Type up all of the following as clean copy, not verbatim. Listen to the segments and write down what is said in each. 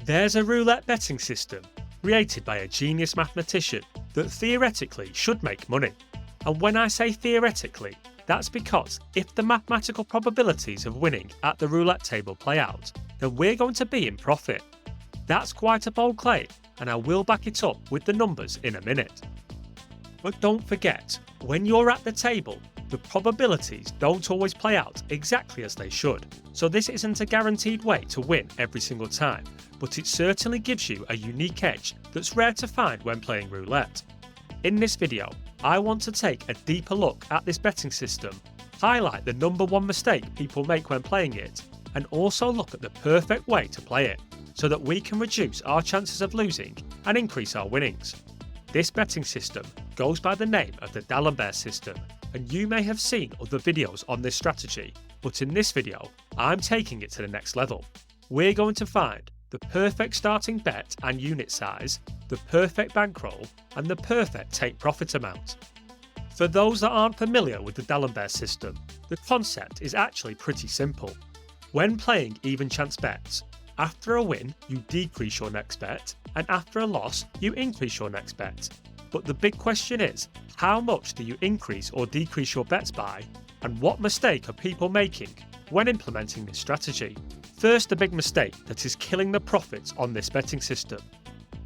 There's a roulette betting system created by a genius mathematician that theoretically should make money. And when I say theoretically, that's because if the mathematical probabilities of winning at the roulette table play out, then we're going to be in profit. That's quite a bold claim, and I will back it up with the numbers in a minute. But don't forget, when you're at the table, the probabilities don't always play out exactly as they should, so this isn't a guaranteed way to win every single time, but it certainly gives you a unique edge that's rare to find when playing roulette. In this video, I want to take a deeper look at this betting system, highlight the number one mistake people make when playing it, and also look at the perfect way to play it, so that we can reduce our chances of losing and increase our winnings. This betting system goes by the name of the D'Alembert system, and you may have seen other videos on this strategy, but in this video, I'm taking it to the next level. We're going to find the perfect starting bet and unit size, the perfect bankroll, and the perfect take profit amount. For those that aren't familiar with the D'Alembert system, the concept is actually pretty simple. When playing even chance bets, after a win you decrease your next bet, and after a loss you increase your next bet. But the big question is, how much do you increase or decrease your bets by, and what mistake are people making when implementing this strategy? First, the big mistake that is killing the profits on this betting system.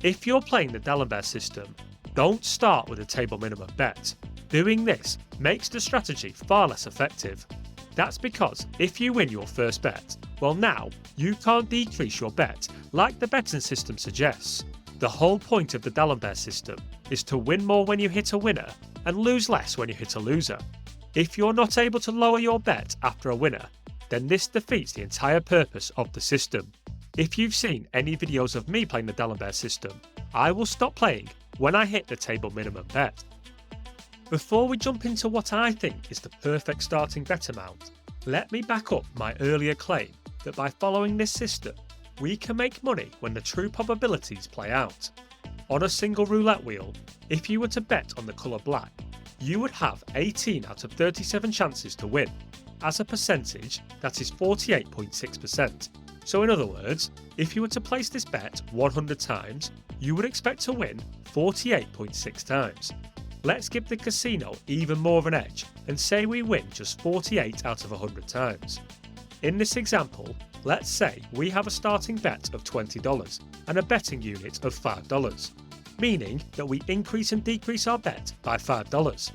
If you're playing the D'Alembert system, don't start with a table minimum bet. Doing this makes the strategy far less effective. That's because if you win your first bet, well now, you can't decrease your bet like the betting system suggests. The whole point of the D'Alembert system is to win more when you hit a winner and lose less when you hit a loser. If you're not able to lower your bet after a winner, then this defeats the entire purpose of the system. If you've seen any videos of me playing the D'Alembert system, I will stop playing when I hit the table minimum bet. Before we jump into what I think is the perfect starting bet amount, let me back up my earlier claim that by following this system, we can make money when the true probabilities play out. On a single roulette wheel, if you were to bet on the colour black, you would have 18 out of 37 chances to win. As a percentage, that is 48.6%. So in other words, if you were to place this bet 100 times, you would expect to win 48.6 times. Let's give the casino even more of an edge and say we win just 48 out of 100 times. In this example, let's say we have a starting bet of $20 and a betting unit of $5, meaning that we increase and decrease our bet by $5.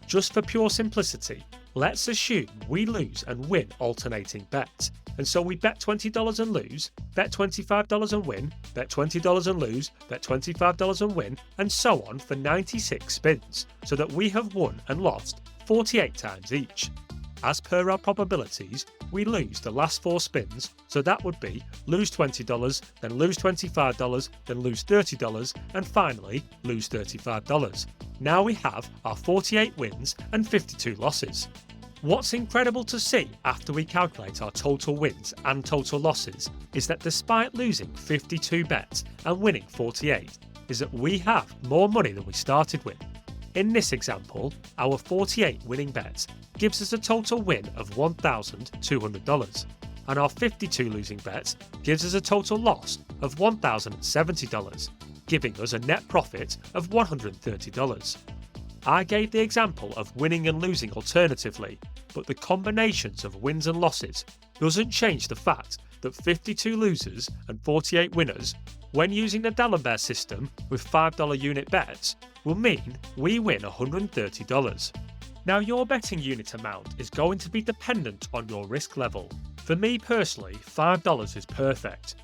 Just for pure simplicity, let's assume we lose and win alternating bets, and so we bet $20 and lose, bet $25 and win, bet $20 and lose, bet $25 and win, and so on for 96 spins, so that we have won and lost 48 times each. As per our probabilities, we lose the last 4 spins, so that would be lose $20, then lose $25, then lose $30, and finally lose $35. Now we have our 48 wins and 52 losses. What's incredible to see after we calculate our total wins and total losses is that despite losing 52 bets and winning 48, is that we have more money than we started with. In this example, our 48 winning bets gives us a total win of $1,200, and our 52 losing bets gives us a total loss of $1,070, giving us a net profit of $130. I gave the example of winning and losing alternatively, but the combinations of wins and losses doesn't change the fact that 52 losers and 48 winners, when using the D'Alembert system with $5 unit bets, will mean we win $130. Now your betting unit amount is going to be dependent on your risk level. For me personally, $5 is perfect.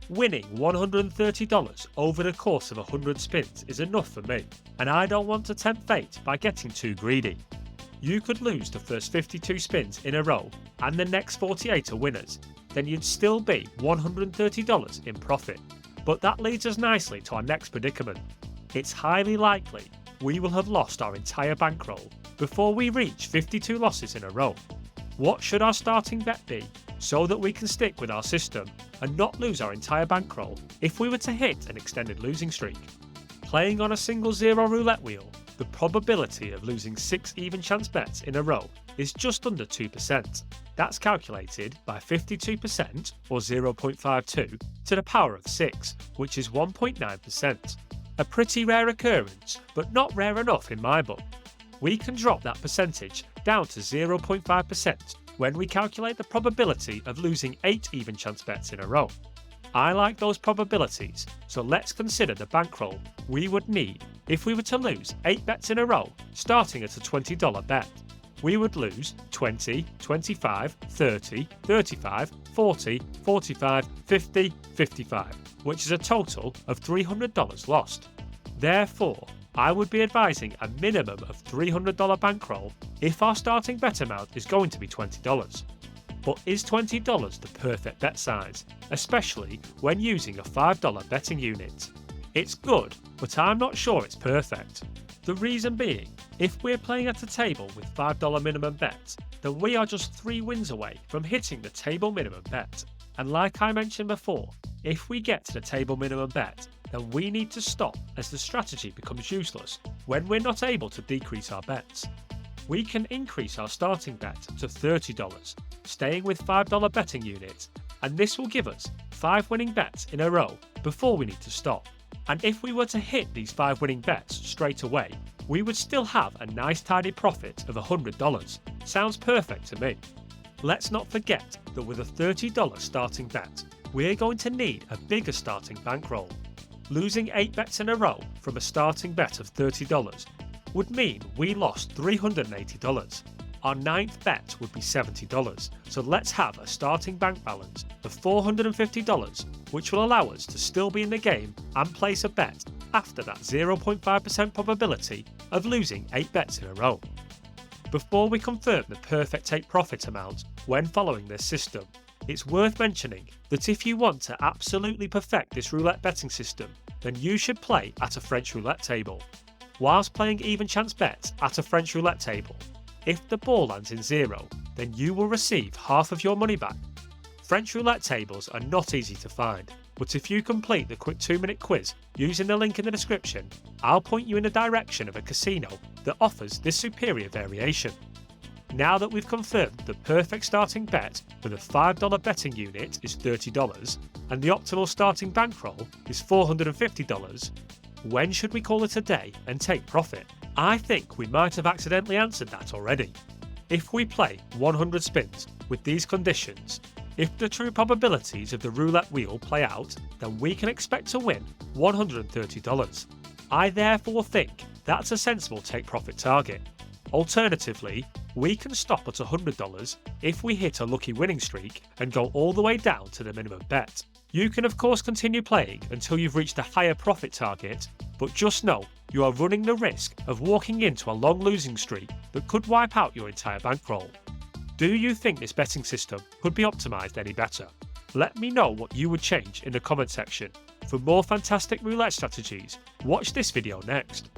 Winning $130 over the course of 100 spins is enough for me, and I don't want to tempt fate by getting too greedy. You could lose the first 52 spins in a row and the next 48 are winners, then you'd still be $130 in profit. But that leads us nicely to our next predicament. It's highly likely we will have lost our entire bankroll before we reach 52 losses in a row. What should our starting bet be so that we can stick with our system and not lose our entire bankroll if we were to hit an extended losing streak? Playing on a single zero roulette wheel, the probability of losing 6 even chance bets in a row is just under 2%. That's calculated by 52% or 0.52 to the power of 6, which is 1.9%. A pretty rare occurrence, but not rare enough in my book. We can drop that percentage down to 0.5% when we calculate the probability of losing 8 even chance bets in a row. I like those probabilities, so let's consider the bankroll we would need if we were to lose 8 bets in a row starting at a $20 bet. We would lose 20, 25, 30, 35, 40, 45, 50, 55, which is a total of $300 lost. Therefore, I would be advising a minimum of $300 bankroll if our starting bet amount is going to be $20. But is $20 the perfect bet size, especially when using a $5 betting unit? It's good, but I'm not sure it's perfect. The reason being, if we're playing at a table with $5 minimum bets, then we are just 3 wins away from hitting the table minimum bet. And like I mentioned before, if we get to the table minimum bet, then we need to stop as the strategy becomes useless when we're not able to decrease our bets. We can increase our starting bet to $30, staying with $5 betting units, and this will give us 5 winning bets in a row before we need to stop. And if we were to hit these 5 winning bets straight away, we would still have a nice tidy profit of $100. Sounds perfect to me. Let's not forget that with a $30 starting bet, we're going to need a bigger starting bankroll. Losing 8 bets in a row from a starting bet of $30 would mean we lost $380. Our 9th bet would be $70, so let's have a starting bank balance of $450, which will allow us to still be in the game and place a bet after that 0.5% probability of losing 8 bets in a row. Before we confirm the perfect take profit amount when following this system, it's worth mentioning that if you want to absolutely perfect this roulette betting system, then you should play at a French roulette table. Whilst playing even chance bets at a French roulette table, if the ball lands in 0, then you will receive half of your money back. French roulette tables are not easy to find, but if you complete the quick 2-minute quiz using the link in the description, I'll point you in the direction of a casino that offers this superior variation. Now that we've confirmed the perfect starting bet with a $5 betting unit is $30 and the optimal starting bankroll is $450, when should we call it a day and take profit? I think we might have accidentally answered that already. If we play 100 spins with these conditions, if the true probabilities of the roulette wheel play out, then we can expect to win $130. I therefore think that's a sensible take profit target. Alternatively, we can stop at $100 if we hit a lucky winning streak and go all the way down to the minimum bet. You can of course continue playing until you've reached a higher profit target, but just know you are running the risk of walking into a long losing streak that could wipe out your entire bankroll. Do you think this betting system could be optimised any better? Let me know what you would change in the comment section. For more fantastic roulette strategies, watch this video next.